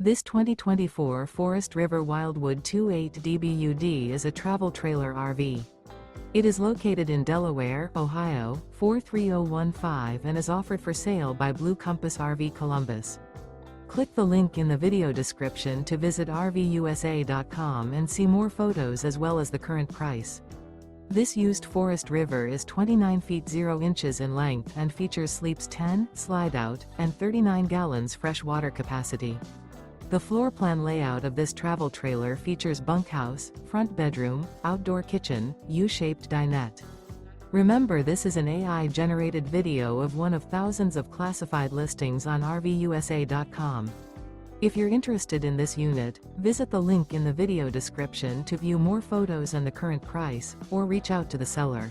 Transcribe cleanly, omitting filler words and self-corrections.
This 2024 Forest River Wildwood 28 DBUD is a travel trailer RV. It is located in Delaware, Ohio, 43015 and is offered for sale by Blue Compass RV Columbus. Click the link in the video description to visit RVUSA.com and see more photos as well as the current price. This used Forest River is 29 feet 0 inches in length and features sleeps 10, Slideout, and 39 gallons fresh water capacity. The floor plan layout of this travel trailer features bunkhouse, front bedroom, outdoor kitchen, U-shaped dinette. Remember, this is an AI-generated video of one of thousands of classified listings on RVUSA.com. If you're interested in this unit, visit the link in the video description to view more photos and the current price, or reach out to the seller.